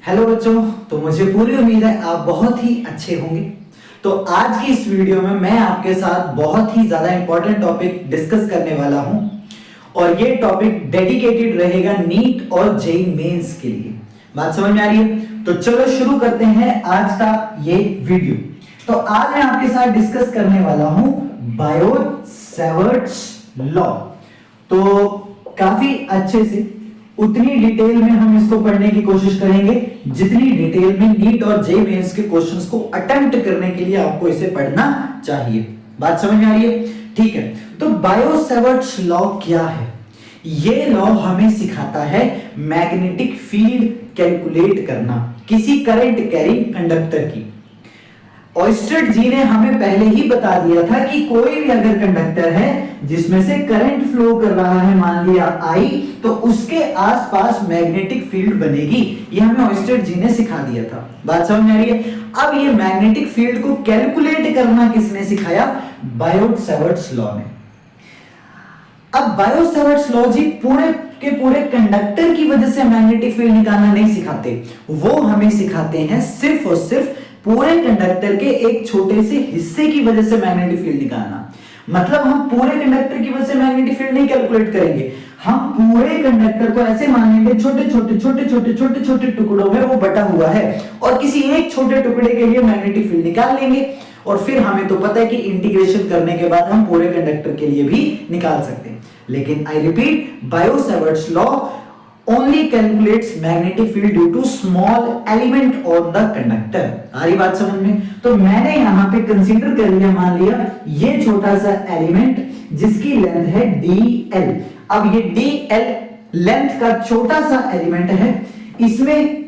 Hello बच्चों, तो मुझे पूरी उम्मीद है आप बहुत ही अच्छे होंगे। तो आज की इस वीडियो में मैं आपके साथ बहुत ही ज्यादा इंपॉर्टेंट टॉपिक डिस्कस करने वाला हूं और ये टॉपिक डेडिकेटेड रहेगा नीट और जेईई मेंस के लिए। बात समझ में आ रही है? तो चलो शुरू करते हैं आज का ये वीडियो। तो आज मैं आपके साथ डिस्कस करने वाला हूं बायो-सैवर्ट्स लॉ। तो काफी अच्छे से उतनी डिटेल में हम इसको पढ़ने की कोशिश करेंगे जितनी डिटेल में नीट और जेईई मेंस के क्वेश्चंस को अटेम्प्ट करने के लिए आपको इसे पढ़ना चाहिए। बात समझ में आ रही है? ठीक है। तो बायो-सैवर्ट्स लॉ क्या है? ये लॉ हमें सिखाता है मैग्नेटिक फील्ड कैलकुलेट करना किसी करंट कैरिंग कंडक्टर की। ऑयस्टर जी ने हमें पहले ही बता दिया था कि कोई भी अगर कंडक्टर है जिसमें से करंट फ्लो कर रहा है, मान लिया I, तो उसके आसपास मैग्नेटिक फील्ड बनेगी। ये हमें ऑयस्टर जी ने सिखा दिया था। बात समझ में आ रही है? अब ये मैग्नेटिक फील्ड को कैलकुलेट करना किसने सिखाया? बायो-सैवर्ट्स लॉ ने। अब बायो-सैवर्ट्स लॉ जी पूरे के पूरे कंडक्टर की वजह से मैग्नेटिक फील्ड निकालना नहीं सिखाते, वो हमें सिखाते हैं सिर्फ और सिर्फ पूरे कंडक्टर के एक छोटे से हिस्से की वजह से मैग्नेटिक फील्ड निकालना। मतलब हम पूरे कंडक्टर की वजह से मैग्नेटिक फील्ड नहीं कैलकुलेट करेंगे, हम पूरे कंडक्टर को ऐसे मानेंगे छोटे छोटे टुकड़ों में वो बटा हुआ है और किसी एक छोटे टुकड़े के लिए मैग्नेटिक फील्ड निकाल लेंगे। और फिर हमें तो पता है कि इंटीग्रेशन करने के बाद हम पूरे कंडक्टर के लिए भी निकाल सकते हैं। लेकिन I repeat, Biot Savart's law only calculates magnetic field due to small element on the conductor। आ रही बात समझ में? तो मैंने यहां पे कंसीडर कर लिया, मान लिया ये छोटा सा एलिमेंट जिसकी लेंथ है dl। अब ये dl लेंथ का छोटा सा एलिमेंट है, इसमें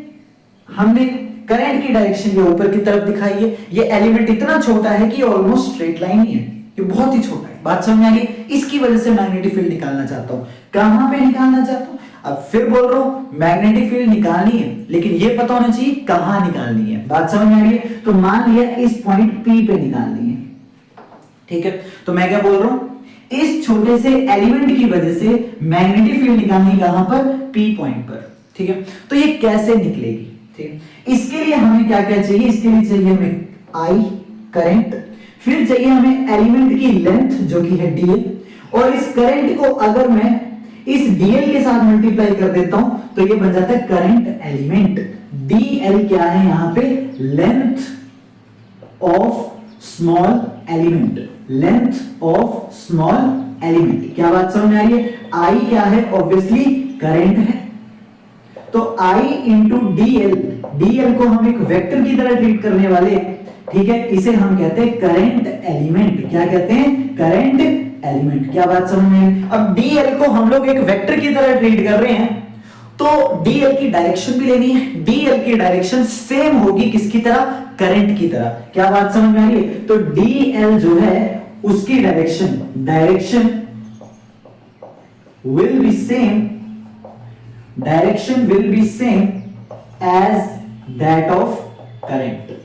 हमने करंट की डायरेक्शन ये ऊपर की तरफ दिखाई है। ये एलिमेंट इतना छोटा है कि ऑलमोस्ट स्ट्रेट लाइन ही है, ये बहुत ही छोटा है। बात समझ में आ गई? इसकी वजह से मैग्नेटिक फील्ड निकालना चाहता हूं। कहां पे निकालना चाहता हूं? अब फिर बोल रहा हूं मैग्नेटिक फील्ड निकालनी है, लेकिन ये पता होना चाहिए कहां निकालनी है। बात समझ में आ रही है? तो मान लिया इस पॉइंट P पे निकालनी है, ठीक है। तो मैं क्या बोल रहा हूं, इस छोटे से एलिमेंट की वजह से मैग्नेटिक फील्ड निकालनी कहां पर? P पॉइंट पर, ठीक है। तो ये कैसे निकलेगी? ठीक है। इसके लिए हमें क्या क्या चाहिए? इसके लिए चाहिए हमें I करंट, फिर चाहिए हमें एलिमेंट की लेंथ जो कि है dl, और इस करंट को अगर मैं इस dl के साथ मल्टीप्लाई कर देता हूं तो ये बन जाता है करंट एलिमेंट। dl क्या है यहां पे? Length of small element, length of small element. क्या बात समझ में आ रही है? I क्या है? ऑब्वियसली करंट है, तो I इंटू dl को हम एक वेक्टर की तरह ट्रीट करने वाले हैं, ठीक है। इसे हम कहते हैं करंट एलिमेंट। क्या कहते हैं? Current element. क्या बात समझ में? अब dl को हम लोग एक वेक्टर की तरह ट्रीट कर रहे हैं, तो dl की डायरेक्शन भी लेनी है। dl की डायरेक्शन सेम होगी किसकी तरह? करंट की तरह। क्या बात समझ में आ रही है? तो dl जो है उसकी direction will be same, direction will be same as that of current.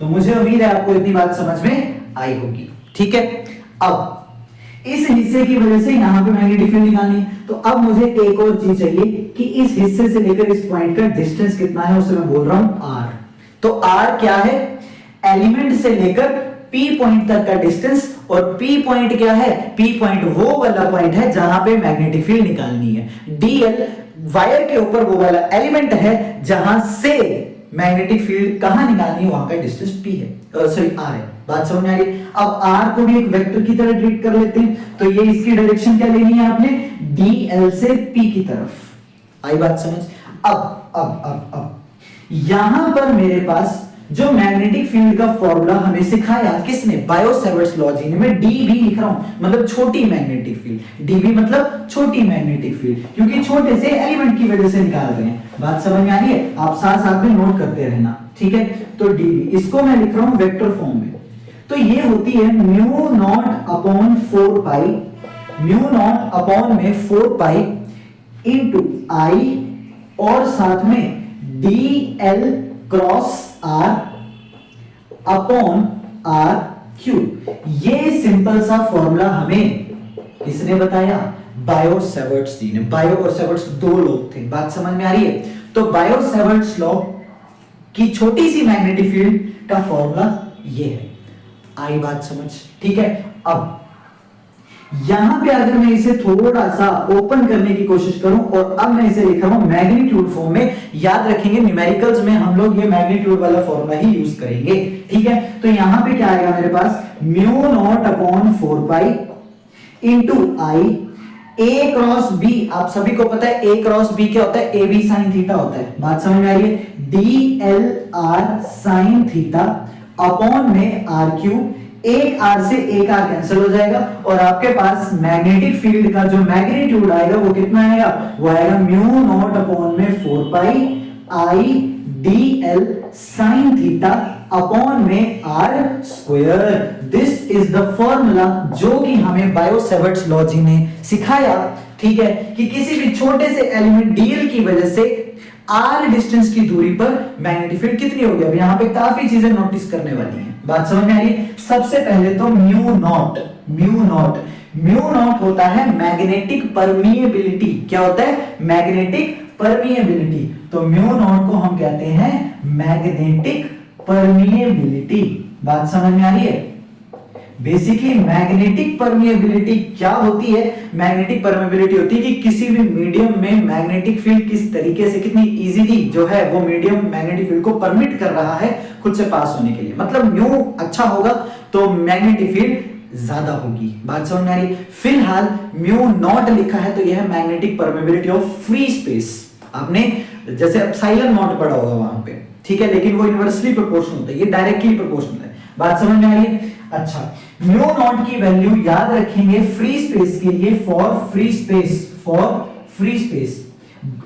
तो मुझे उम्मीद है आपको इतनी बात समझ में आई होगी, ठीक है। अब इस हिस्से की वजह से यहां पे मैग्नेटिक फील्ड निकालनी है, तो अब मुझे एक और चीज चाहिए कि इस हिस्से से लेकर इस पॉइंट का डिस्टेंस कितना है, उसे मैं बोल रहा हूं r। तो r क्या है? एलिमेंट से लेकर P पॉइंट तक का डिस्टेंस, और P पॉइंट क्या है? P पॉइंट वो वाला पॉइंट है जहां पे मैग्नेटिक फील्ड निकालनी है। dl वायर के ऊपर वो वाला एलिमेंट है जहां से मैग्नेटिक फील्ड कहां निकालनी है, वहां का डिस्टेंस P है, सॉरी R है। बात समझ में आ रही है? अब R को भी एक वेक्टर की तरह ट्रीट कर लेते हैं, तो ये इसकी डायरेक्शन क्या लेनी है आपने? dl से P की तरफ। आई बात समझ? अब यहां पर मेरे पास जो मैग्नेटिक फील्ड का फॉर्मूला हमें सिखाया किसने? बायो-सैवर्ट्स लॉ जी ने। मैं dB लिख रहा हूं, मतलब छोटी मैग्नेटिक फील्ड। dB मतलब छोटी मैग्नेटिक फील्ड, क्योंकि छोटे से एलिमेंट की वजह से निकाल रहे हैं। बात समझ में आ रही है? आप साथ साथ में नोट करते रहना, ठीक है। तो dB इसको मैं लिख रहा हूं वेक्टर फॉर्म में, तो ये होती है म्यू नॉट अपॉन 4 पाई, म्यू नॉट अपॉन में 4 पाई इंटू I, और साथ में dl cross r upon r cube. ये सिंपल सा फॉर्मूला हमें किसने बताया? बायो-सैवर्ट्स जी ने। बायो और सैवर्ट्स दो लोग थे। बात समझ में आ रही है? तो बायो-सेवर्ट्स लॉ की छोटी सी मैग्नेटिक फील्ड का फॉर्मूला ये है। आई बात समझ? ठीक है। अब यहां पे अगर मैं इसे थोड़ा सा ओपन करने की कोशिश करूं और अब मैं इसे लिख रहा हूं मैग्नीट्यूड फॉर्म में, याद रखेंगे न्यूमेरिकल्स में हम लोग ये मैग्नीट्यूड वाला फॉर्मूला ही यूज करेंगे। ठीक है, तो यहां पे क्या आएगा मेरे पास, mu not upon 4 pi into I A cross B. आप सभी को पता है ए क्रॉस बी क्या होता है, ए बी साइन थीटा होता है। बात समझ में आ रही है? D L R sign theta upon में आर क्यूब, एक आर से एक आर कैंसिल हो जाएगा और आपके पास मैग्नेटिक फील्ड का जो मैग्नीट्यूड आएगा वो कितना आएगा, वो आएगा म्यू नॉट अपॉन में 4 pi I D L sine theta upon में R square. This is the formula जो कि हमें बायो-सेवर्ट्स लॉ जी ने सिखाया। ठीक है, कि किसी भी छोटे से एलिमेंट डीएल की वजह से आर डिस्टेंस की दूरी पर मैग्नेटिक फील्ड कितनी होगी। अब यहां पे काफी चीजें नोटिस करने वाली हैं, बात समझ में आ रही है? सबसे पहले तो म्यू नॉट होता है मैग्नेटिक परमिएबिलिटी। क्या होता है? Magnetic permeability. तो म्यू नॉट को हम कहते हैं मैग्नेटिक परमिएबिलिटी। बात समझ में आ रही है? बेसिकली मैग्नेटिक परमिएबिलिटी क्या होती है? मैग्नेटिक परमिएबिलिटी होती है कि किसी भी मीडियम में मैग्नेटिक फील्ड किस तरीके से, कितनी इजीली जो है वो मीडियम मैग्नेटिक फील्ड को परमिट कर रहा है खुद से पास होने के लिए। मतलब म्यू अच्छा होगा तो मैग्नेटिक फील्ड ज्यादा होगी। बात समझ में आ रही है? फिलहाल म्यू नॉट लिखा है तो यह है magnetic permeability of free space. आपने जैसे एप्सिलॉन नॉट पढ़ा होगा वहां पे, ठीक है, लेकिन वो इनवर्सली प्रोपोर्शनल होता है, ये डायरेक्टली प्रोपोर्शनल है। बात समझ में आ रही है? अच्छा, म्यू नॉट की वैल्यू याद रखेंगे फ्री स्पेस के लिए, फॉर फ्री स्पेस।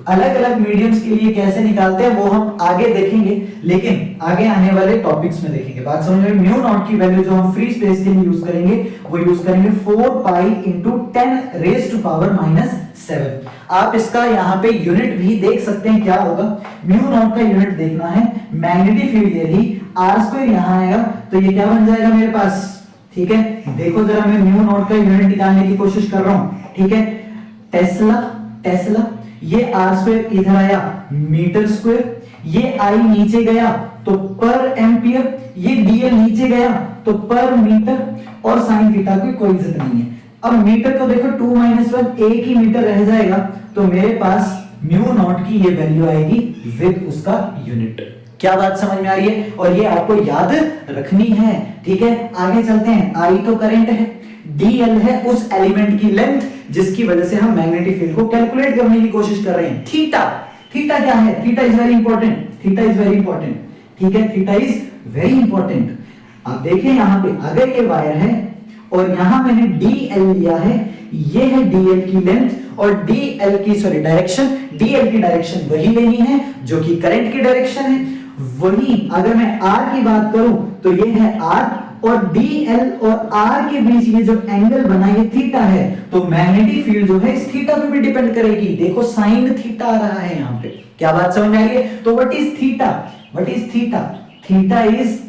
अलग अलग मीडियम्स के लिए कैसे निकालते हैं वो हम आगे देखेंगे, लेकिन आगे आने वाले टॉपिक्स में देखेंगे। बात समझ में? म्यू नॉट की वैल्यू जो हम फ्री स्पेस के लिए यूज करेंगे वो यूज करेंगे 4 pi into 10 raise to power -7। आप इसका यहाँ पे यूनिट भी देख सकते हैं क्या होगा। म्यू नॉट का यूनिट देखना है, मैग्नेटिक फील्ड यदि आर स्क्वायर यहाँ आएगा तो ये क्या बन जाएगा मेरे पास। ठीक है, देखो जरा मैं म्यू नॉट का यूनिट निकालने की कोशिश कर रहा हूं। ठीक है, टेस्ला, ये आर स्क्वायर इधर आया मीटर स्क्वायर, ये आई नीचे गया तो पर एम्पियर, ये डीएल नीचे गया तो पर मीटर, और साइन थीटा की कोई इज्जत नहीं है। अब मीटर को देखो 2 - 1 एक ही मीटर रह जाएगा तो मेरे पास म्यू नॉट की ये वैल्यू आएगी विद उसका यूनिट। क्या बात समझ में आ रही है? और ये आपको याद रखनी है। ठीक है, आगे चलते हैं। आई तो करंट है, डीएल है उस एलिमेंट की लेंथ जिसकी वजह से हम मैग्नेटिक फील्ड को कैलकुलेट करने की कोशिश कर रहे हैं। थीटा क्या है? Theta is very important. ठीक है, थीटा इज वेरी इंपॉर्टेंट। आप देखें यहां पे अगर ये वायर है और यहां मैंने डीएल लिया है, ये है डीएल की लेंथ और डीएल की डायरेक्शन, डीएल की डायरेक्शन वही लेनी है जो कि करंट की डायरेक्शन है। वही अगर मैं आर की बात करूं तो ये है आर, और डीएल और आर के बीच ये जो एंगल बना ये थीटा है, तो मैग्नेटिक फील्ड जो है इस थीटा पे भी डिपेंड करेगी। देखो साइन थीटा आ रहा है यहाँ पे। क्या बात समझ में आ रही है? तो what is theta? Theta is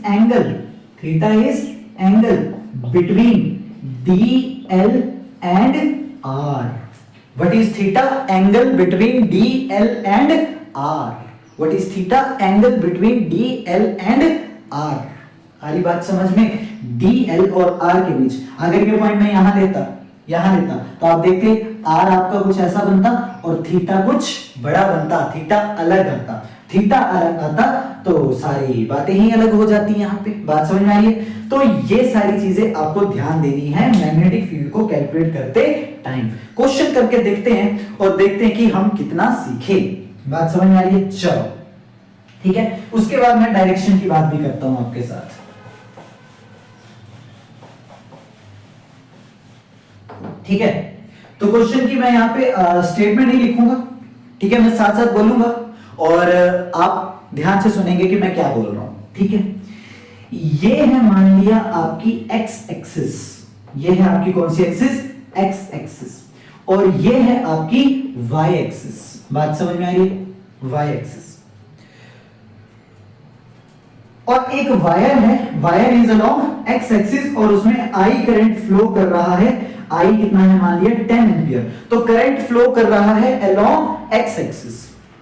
angle between DL and R. What is theta? Angle between DL and R. What is theta? Angle between DL and R. सारी बात समझ में? डीएल और आर के बीच अगर ये पॉइंट मैं यहां लेता तो आप देखते आर आपका कुछ ऐसा बनता और थीटा कुछ बड़ा बनता, थीटा अलग आता तो सारी बातें ही अलग हो जाती यहाँ पे। बात समझ में आई है? तो ये सारी चीजें आपको ध्यान देनी है मैग्नेटिक फील्ड को कैलकुलेट करते टाइम। क्वेश्चन करके देखते हैं और देखते हैं कि हम कितना सीखे। बात समझ में आ रही है? चलो ठीक है, उसके बाद मैं डायरेक्शन की बात भी करता हूं आपके साथ। ठीक है, तो क्वेश्चन की मैं यहाँ पे स्टेटमेंट नहीं लिखूंगा, ठीक है, मैं साथ साथ बोलूंगा और आप ध्यान से सुनेंगे कि मैं क्या बोल रहा हूं। ठीक है, ये है मान लिया आपकी एक्स एक्सिस, ये है आपकी कौन सी एक्सिस? एक्स एक्सिस, और ये है आपकी वाई एक्सिस। बात समझ में आ रही है? वाई एक्सिस, और एक वायर है, wire is along x axis और उसमें आई करंट फ्लो कर रहा है। आई कितना है मान लिया 10 एम्पियर, तो करंट फ्लो कर रहा है अलोंग एक्स एक्सिस।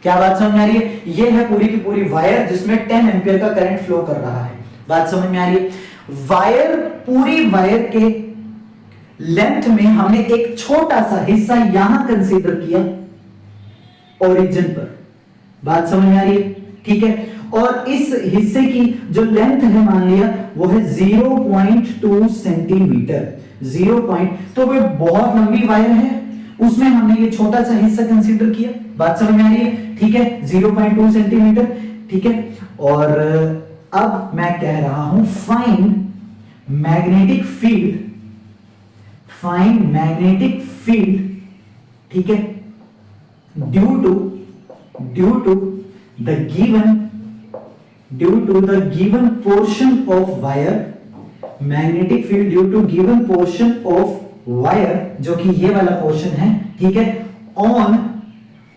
क्या बात समझ में आ रही है? ये है पूरी की पूरी वायर जिसमें 10 एम्पियर का करंट फ्लो कर रहा है। बात समझ में आ रही है? वायर, पूरी वायर के लेंथ में हमने एक छोटा सा हिस्सा यहां कंसीडर किया ओरिजिन पर। बात समझ में आ रही है? ठीक है। और इस हिस्से की जो लेंथ है मान लिया वो है 0.2 सेंटीमीटर। 0 तो वो बहुत लंबी वायर है, उसमें हमने ये छोटा सा हिस्सा कंसीडर किया। बात समझ में आ रही है? ठीक है, 0.2 सेंटीमीटर। ठीक है, और अब मैं कह रहा हूं find magnetic field, find magnetic field, ठीक है, due to the given portion of wire, magnetic field due to given portion of wire, जो कि ये वाला पोर्शन है, ठीक है, on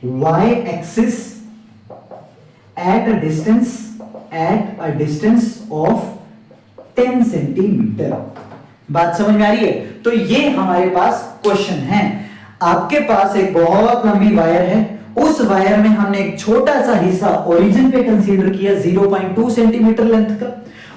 y axis at a distance of 10 centimetre. बात समझ में आ रही है? तो ये हमारे पास क्वेश्चन है। आपके पास एक बहुत लंबी वायर है, उस वायर में हमने एक छोटा सा हिस्सा ओरिजिन पे कंसीडर किया 0.2 सेंटीमीटर लेंथ का,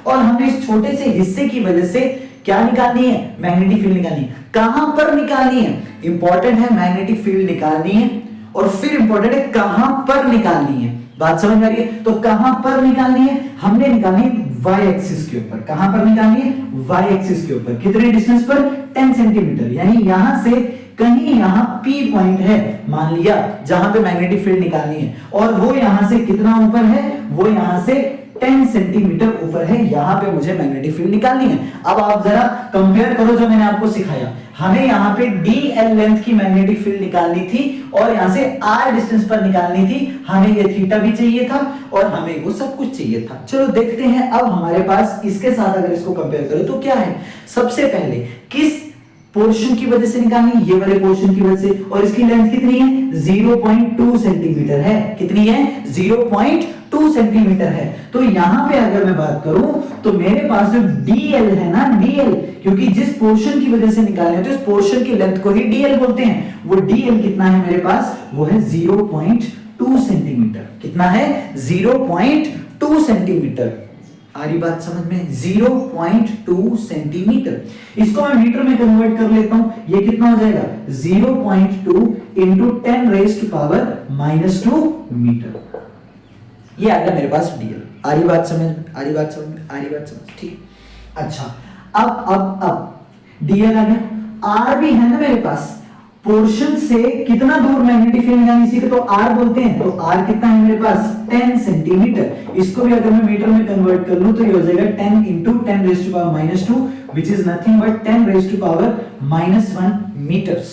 और हमने इस छोटे से हिस्से की वजह से क्या निकालनी है? मैग्नेटिक फील्ड निकालनी है। कहां पर निकालनी है? इंपॉर्टेंट है, मैग्नेटिक फील्ड निकालनी है, और फिर इंपॉर्टेंट है कहां पर निकालनी है। बात समझ में आ रही है? तो कहां पर निकालनी है? हमने निकालनी है y एक्सिस के ऊपर। कहां पर निकालनी है? y एक्सिस के ऊपर। कितने डिस्टेंस पर? 10 सेंटीमीटर। यानी यहां से कहीं यहां P पॉइंट है मान लिया, जहां पे मैग्नेटिक फील्ड निकालनी है, और वो यहां से कितना ऊपर है? वो यहां से 10 सेंटीमीटर ऊपर है। यहां पे मुझे मैग्नेटिक फील्ड निकालनी है। अब आप जरा कंपेयर करो जो मैंने आपको सिखाया। हमें यहां पे dl लेंथ की मैग्नेटिक फील्ड निकालनी थी, और यहां से r डिस्टेंस पर निकालनी थी। हमें ये थीटा भी चाहिए था, और हमें वो सब कुछ चाहिए था। चलो देखते हैं अब हमारे पास इसके साथ अगर इसको कंपेयर करें तो क्या है। सबसे पहले किस पोर्शन की वजह से निकालनी? ये वाले पोर्शन की वजह से, और इसकी लेंथ कितनी है? 0.2 सेंटीमीटर है। कितनी है? 0.2 सेंटीमीटर है। तो यहां पे अगर मैं बात करूं तो मेरे पास जो dl है ना, dl, क्योंकि जिस पोर्शन की वजह से निकालने हैं तो इस पोर्शन की लेंथ को ही dl बोलते हैं। वो dl कितना है मेरे पास? वो है 0.2 सेंटीमीटर। कितना है? 0.2 सेंटीमीटर। आ रही बात समझ में? 0.2 सेंटीमीटर। इसको मैं मीटर में कन्वर्ट कर लेता हूं। ये कितना हो जाएगा? 0.2 into 10 raise to power -2 metre. ये आ गया मेरे पास डीएल। आ रही बात समझ में? आ रही बात समझ में? आ रही बात समझ? ठीक। अच्छा, अब डीएल आ गया। आर भी है ना मेरे पास। पोर्शन से कितना दूर मैग्नेटिक फील्ड निकालनी, इसी को तो आर बोलते हैं। तो आर कितना है मेरे पास? 10 सेंटीमीटर। इसको भी अगर मैं मीटर में कन्वर्ट कर लूं तो ये हो जाएगा 10 into 10 raise to power -2, which is nothing but 10 raise to power -1 meters.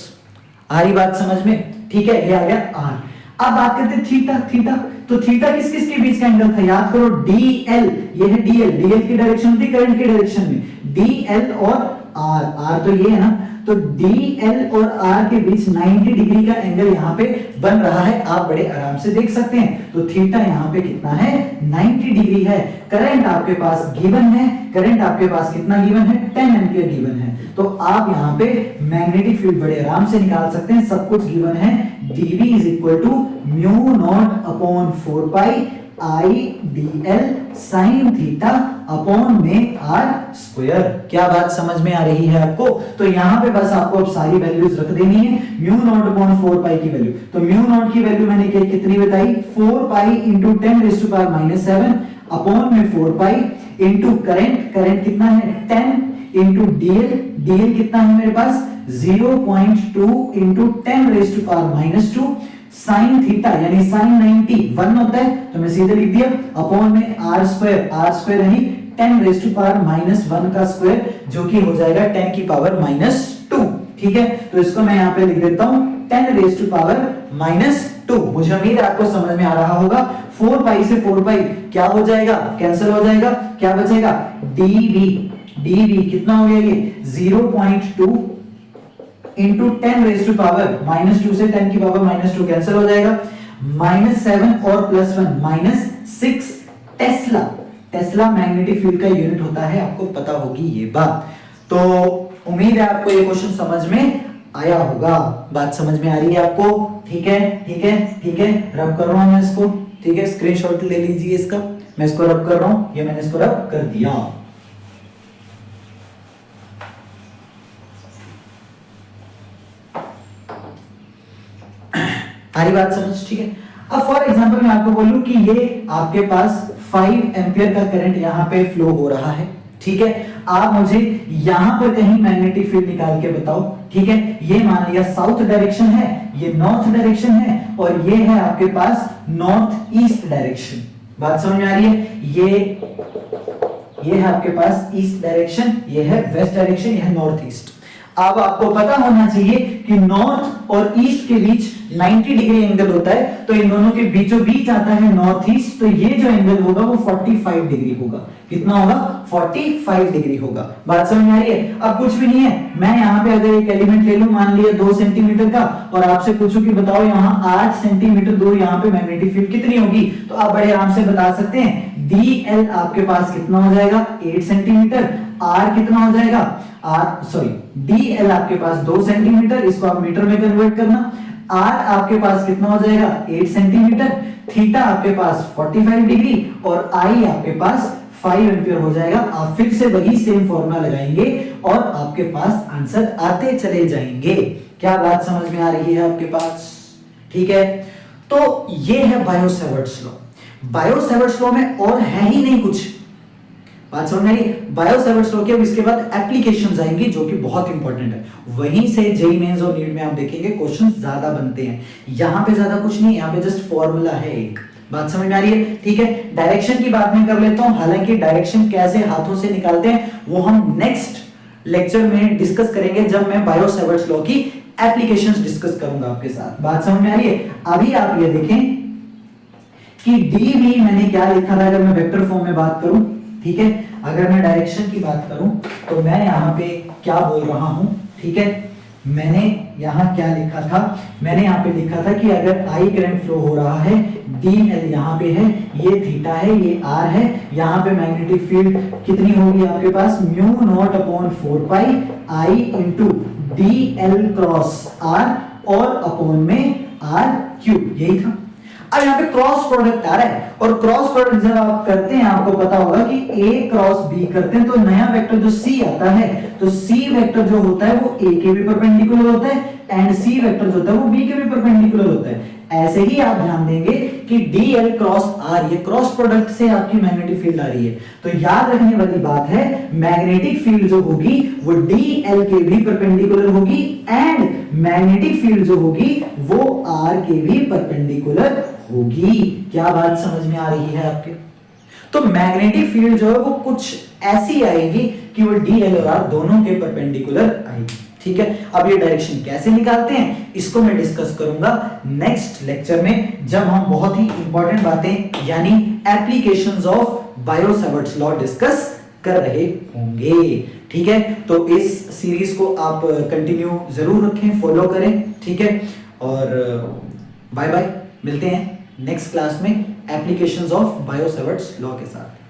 आ रही बात समझ में? ठीक है, ये आ गया आर। अब बात करते हैं थीटा। तो थीटा किस किस के बीच का एंगल था? याद करो, डीएल, ये है डीएल की डायरेक्शन होती है करंट की डायरेक्शन में। डीएल और आर तो ये है ना, तो डीएल और आर के बीच 90 डिग्री का एंगल यहाँ पे बन रहा है। आप बड़े आराम से देख सकते हैं। तो थीटा यहाँ पे कितना है? 90 डिग्री है। करंट आपके पास गिवन है। करंट आपके पास कितना गिवन है? 10 एम्पियर गिवन है। तो आप यहाँ पे मैग्नेटिक फील्ड बड़े आराम से निकाल सकते हैं। सब कुछ गिवन है। dv is equal to mu not upon 4 pi I dl sine theta upon में आर स्क्वायर। क्या बात समझ में आ रही है आपको? तो यहां पे बस आपको अब सारी वैल्यूज रख देनी है। म्यू नॉट अपॉन 4 पाई की वैल्यू, तो म्यू नॉट की वैल्यू मैंने कितनी बताई? 4 pi into 10 raise to power -7 upon में 4 पाई इंटू करंट कितना है? 10 इंटू डीएल कितना है मेरे पास? 0.2 into 10 raise to power -2 sine theta, यानी साइन 90 1 होता है, तो मैं सीधे लिख दिया अपॉन में आर स्क्वायर यानी 10 रेज़ टू पावर -1 का स्क्वायर, जो कि हो जाएगा 10 की पावर -2। ठीक है, तो इसको मैं यहाँ पे लिख देता हूं 10 रेज़ टू पावर -2। मुझे उम्मीद है आपको समझ में आ रहा होगा। 4 पाई से 4 पाई क्या हो जाएगा? कैंसिल हो जाएगा। क्या बचेगा? डीवी कितना हो गया? ये 0.2 इंटू 10 रेज़ टू पावर -2 से 10 की पावर -2 कैंसिल हो जाएगा। -7 और +1 -6 टेस्ला मैग्नेटिक फील्ड का यूनिट होता है, आपको पता होगी ये बात। तो उम्मीद है आपको ये क्वेश्चन समझ में आया होगा। बात समझ में आ रही है आपको? ठीक है, ठीक है, ठीक है। रब कर रहा हूं मैं इसको, ठीक है, स्क्रीनशॉट ले लीजिए इसका, मैं इसको रब कर रहा हूं, ये मैंने इसको रब कर दिया। सारी बात समझ? ठीक है। अब फॉर एग्जांपल मैं आपको बोलूं कि ये आपके पास 5 एम्पियर का करंट यहां पे फ्लो हो रहा है, ठीक है। आप मुझे यहां पर कहीं मैग्नेटिक फील्ड निकाल के बताओ, ठीक है। ये मान लिया साउथ डायरेक्शन है, ये नॉर्थ डायरेक्शन है, और ये है आपके पास नॉर्थ ईस्ट डायरेक्शन। बात समझ में आ रही है? ये है आपके पास ईस्ट डायरेक्शन, ये है वेस्ट डायरेक्शन, ये है नॉर्थ ईस्ट। अब आपको पता होना चाहिए कि नॉर्थ और ईस्ट के बीच 90 डिग्री एंगल होता है, तो इन दोनों के बीचों बीच आता है नॉर्थ ईस्ट, तो ये जो एंगल होगा वो 45 डिग्री होगा। कितना होगा? 45 डिग्री होगा। बात समझ में आ रही है? अब कुछ भी नहीं है, मैं यहाँ पे अगर एक एलिमेंट ले लूं, मान लिया 2 सेंटीमीटर का, और आपसे पूछूं कि बताओ यहाँ 8 सेंटीमीटर दूर यहाँ पे मैग्नेटिक फील्ड कितनी होगी, तो आप बड़े आराम से बता सकते हैं। DL आपके पास कितना हो जाएगा? 8 सेंटीमीटर। R कितना हो जाएगा? DL आपके पास 2 सेंटीमीटर, इसको आप मीटर में कन्वर्ट करना। R आपके पास कितना हो जाएगा? 8 सेंटीमीटर। थीटा आपके पास 45 डिग्री, और I आपके पास 5 एम्पियर हो जाएगा। आप फिर से वही सेम फॉर्मूला लगाएंगे और आपके पास आंसर आते चले जाएंगे। क्या बात समझ में आ रही है आपके पास? ठीक है, तो ये है बायो-सैवर्ट्स लॉ। बायो-सैवर्ट्स लॉ में और है ही नहीं कुछ। बात समझ में आई? बायो-सैवर्ट्स लॉ के अब इसके बाद एप्लीकेशंस आएंगी जो कि बहुत इंपॉर्टेंट है। वहीं से जेईई मेंस और नीट में आप देखेंगे क्वेश्चंस ज्यादा बनते हैं। यहां पे ज्यादा कुछ नहीं, यहां पे जस्ट फॉर्मूला है एक। बात समझ में आ रही है? ठीक है। डायरेक्शन की बात नहीं कर लेता हूं, हालांकि डायरेक्शन कैसे हाथों से निकालते हैं वो हम नेक्स्ट लेक्चर में डिस्कस करेंगे, जब मैं बायो-सैवर्ट्स लॉ की एप्लीकेशंस डिस्कस करूंगा आपके साथ। बात समझ में आ रही है? अभी आप ये देखें कि dv मैंने क्या लिखा था, अगर मैं वेक्टर फॉर्म में बात करूं, ठीक है। अगर मैं डायरेक्शन की बात करूं तो मैं यहां पे क्या बोल रहा हूं, ठीक है। मैंने यहां क्या लिखा था? मैंने यहां पे लिखा था कि अगर I करंट फ्लो हो रहा है, dl यहां पे है, ये थीटा है, ये r है, यहां पे मैग्नेटिक फील्ड कितनी होगी आपके पास? Mu not upon 4 pi I into dl cross r, और अपॉन में r क्यूब, यही था। अब यहाँ पे क्रॉस प्रोडक्ट आ रहा है, और क्रॉस प्रोडक्ट जब आप करते हैं आपको पता होगा कि A क्रॉस B करते हैं तो नया वेक्टर जो C आता है, तो C वेक्टर जो होता है वो A के भी परपेंडिकुलर होता है, एंड C वेक्टर जो होता है वो B के भी परपेंडिकुलर होता है। ऐसे ही आप ध्यान देंगे कि DL क्रॉस R, ये क्रॉस प्रोडक्ट से आपकी मैग्नेटिक फील्ड आ रही है, तो याद रखने वाली बात है मैग्नेटिक फील्ड जो होगी वो DL के भी परपेंडिकुलर होगी, एंड मैग्नेटिक फील्ड जो होगी वो R के भी परपेंडिकुलर होगी। क्या बात समझ में आ रही है आपके? तो मैग्नेटिक फील्ड जो है वो कुछ ऐसी आएगी कि वो DL और R दोनों के परपेंडिकुलर आएगी, ठीक है। अब ये डायरेक्शन कैसे निकालते हैं इसको मैं डिस्कस करूंगा नेक्स्ट लेक्चर में, जब हम बहुत ही इंपॉर्टेंट बातें यानी एप्लीकेशंस ऑफ बायो-सैवर्ट्स लॉ डिस्कस कर रहे होंगे, ठीक है। तो इस सीरीज को आप कंटिन्यू जरूर रखें, फॉलो करें, ठीक है। और बाय बाय, मिलते हैं नेक्स्ट क्लास में एप्लीकेशंस ऑफ बायो-सैवर्ट्स लॉ के साथ।